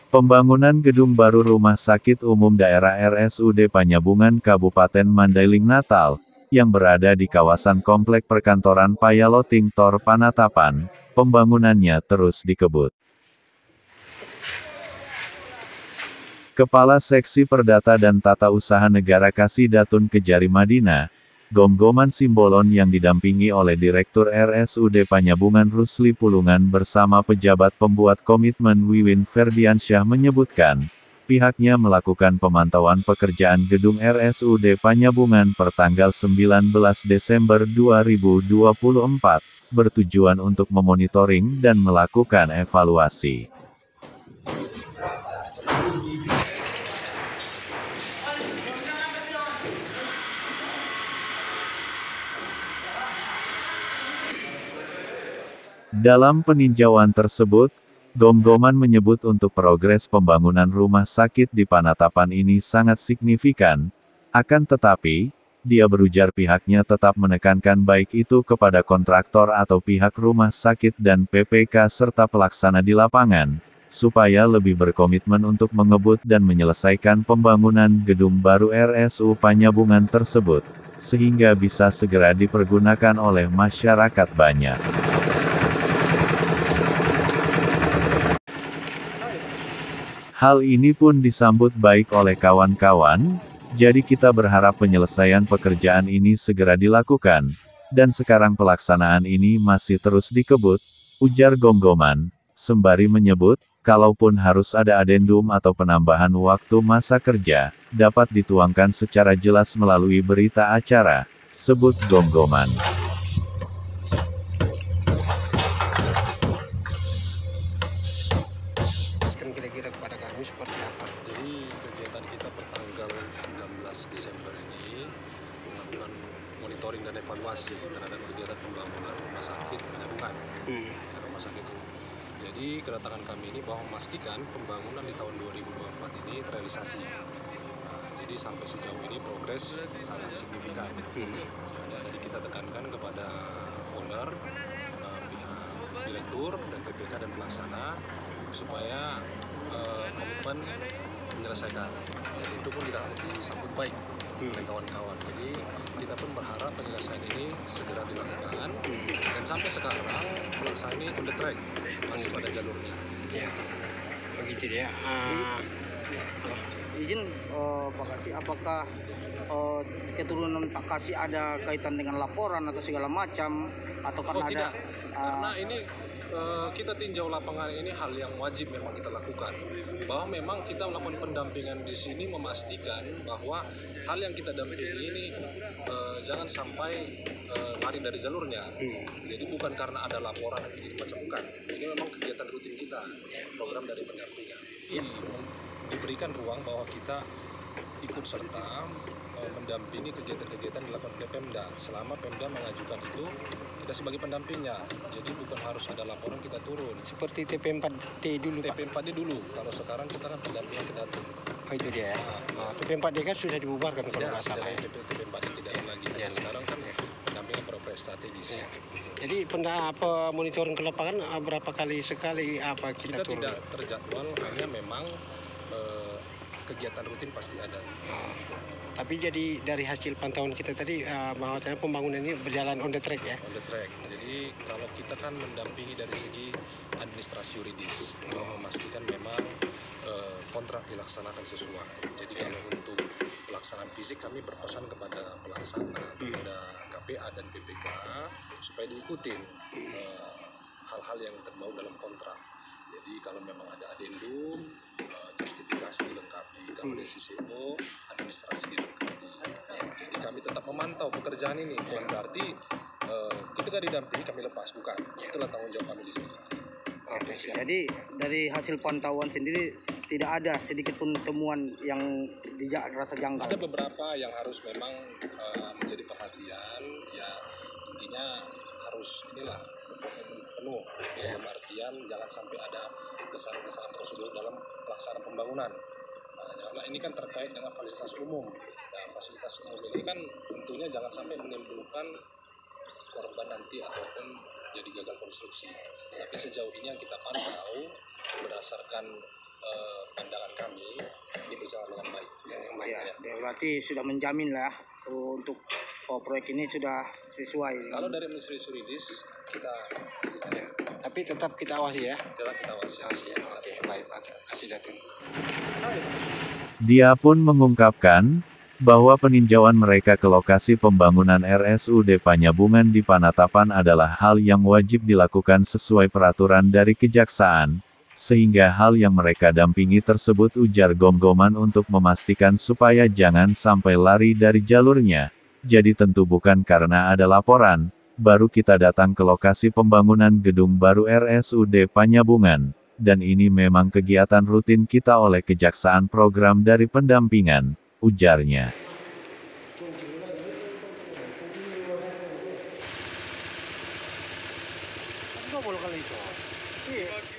Pembangunan gedung baru Rumah Sakit Umum Daerah RSUD Panyabungan Kabupaten Mandailing Natal, yang berada di kawasan Komplek Perkantoran Payaloting Tor Panatapan, pembangunannya terus dikebut. Kepala Seksi Perdata dan Tata Usaha Negara Kasidatun Kejari Madinah, Gomgoman Simbolon yang didampingi oleh Direktur RSUD Panyabungan Rusli Pulungan bersama pejabat pembuat komitmen Wiwin Ferdiansyah menyebutkan, pihaknya melakukan pemantauan pekerjaan gedung RSUD Panyabungan per tanggal 19 Desember 2024, bertujuan untuk memonitoring dan melakukan evaluasi. Dalam peninjauan tersebut, Gomgoman menyebut untuk progres pembangunan rumah sakit di Panatapan ini sangat signifikan, akan tetapi, dia berujar pihaknya tetap menekankan baik itu kepada kontraktor atau pihak rumah sakit dan PPK serta pelaksana di lapangan, supaya lebih berkomitmen untuk mengebut dan menyelesaikan pembangunan gedung baru RSU Panyabungan tersebut, sehingga bisa segera dipergunakan oleh masyarakat banyak. Hal ini pun disambut baik oleh kawan-kawan, jadi kita berharap penyelesaian pekerjaan ini segera dilakukan, dan sekarang pelaksanaan ini masih terus dikebut, ujar Gomgoman, sembari menyebut, kalaupun harus ada adendum atau penambahan waktu masa kerja, dapat dituangkan secara jelas melalui berita acara, sebut Gomgoman. Kira-kira kepada kami seperti apa? Jadi kegiatan kita per tanggal 19 Desember ini melakukan monitoring dan evaluasi terhadap kegiatan pembangunan rumah sakit Panyabungan, rumah sakit umum. Jadi kedatangan kami ini bahwa memastikan pembangunan di tahun 2024 ini terrealisasi. Jadi sampai sejauh ini progres sangat signifikan. Jadi kita tekankan kepada owner, pihak direktur dan PPK dan pelaksana supaya komitmen menyelesaikan, dan itu pun tidak disambut baik oleh kawan-kawan. Jadi kita pun berharap penyelesaian ini segera dilakukan, dan sampai sekarang pelaksanaan ini on the track, masih pada jalurnya. Ya, begitu ya. Izin Pak Kasih, apakah keturunan Pak Kasih ada kaitan dengan laporan atau segala macam, atau karena ada? Tidak, karena ini kita tinjau lapangan ini hal yang wajib memang kita lakukan, bahwa memang kita melakukan pendampingan di sini memastikan bahwa hal yang kita dampingi ini jangan sampai lari dari jalurnya. Jadi bukan karena ada laporan atau gitu macam, bukan. Ini memang kegiatan rutin kita, program dari pendampingan. Diberikan ruang bahwa kita ikut serta mendampingi kegiatan-kegiatan dilakukan oleh Pemda. Selama Pemda mengajukan itu, kita sebagai pendampingnya. Jadi bukan harus ada laporan kita turun. Seperti TP4D dulu, Pak. TP4D dulu. Kalau sekarang kita kan pendampingan ke Datum. Oh, itu dia. TP4D kan sudah dibubarkan kalau nggak salah. TP4D tidak ada lagi. Ya, sekarang kan pendampingan progres strategis. Ya. Jadi monitoring ke lapangan berapa kali sekali apa kita turun? Tidak terjadwal, hanya memang kegiatan rutin pasti ada. Tapi jadi dari hasil pantauan kita tadi bahwasanya pembangunan ini berjalan on the track ya? On the track. Jadi kalau kita kan mendampingi dari segi administrasi yuridis, memastikan memang kontrak dilaksanakan sesuai. Jadi kalau untuk pelaksanaan fisik kami berpesan kepada pelaksana, kepada KPA dan PPK supaya diikutin hal-hal yang terbaru dalam kontrak. Jadi kalau memang ada adendum, justifikasi dilengkapi, kalau dari sisi administrasi dilengkapi. Jadi kami tetap memantau pekerjaan ini, bukan berarti ketika didampingi kami lepas, bukan. Itulah tanggung jawab kami di sini. Oke, jadi dari hasil pantauan sendiri tidak ada sedikit pun temuan yang rasa janggal. Ada beberapa yang harus memang menjadi perhatian, ya intinya harus inilah penuh, dalam artian jangan sampai ada kesalahan-kesalahan prosedur dalam pelaksanaan pembangunan. Karena ini kan terkait dengan fasilitas umum. Nah, fasilitas umum ini kan tentunya jangan sampai menimbulkan korban nanti ataupun jadi gagal konstruksi. Tapi sejauh ini yang kita pantau berdasarkan pandangan kami ini berjalan dengan baik. Ya, berarti sudah menjamin lah untuk proyek ini sudah sesuai. Kalau dari Ministeri Juridis kita Ya. Tapi tetap kita awasi ya. tetap kita awasi. Awasi ya. Oke, baik. Oke, kasih Datuk. Dia pun mengungkapkan bahwa peninjauan mereka ke lokasi pembangunan RSUD Panyabungan di Panatapan adalah hal yang wajib dilakukan sesuai peraturan dari kejaksaan, sehingga hal yang mereka dampingi tersebut ujar Gom-Goman untuk memastikan supaya jangan sampai lari dari jalurnya. Jadi tentu bukan karena ada laporan, baru kita datang ke lokasi pembangunan gedung baru RSUD Panyabungan, dan ini memang kegiatan rutin kita oleh Kejaksaan Program dari Pendampingan, ujarnya. Nggak boleh kali itu. Iya.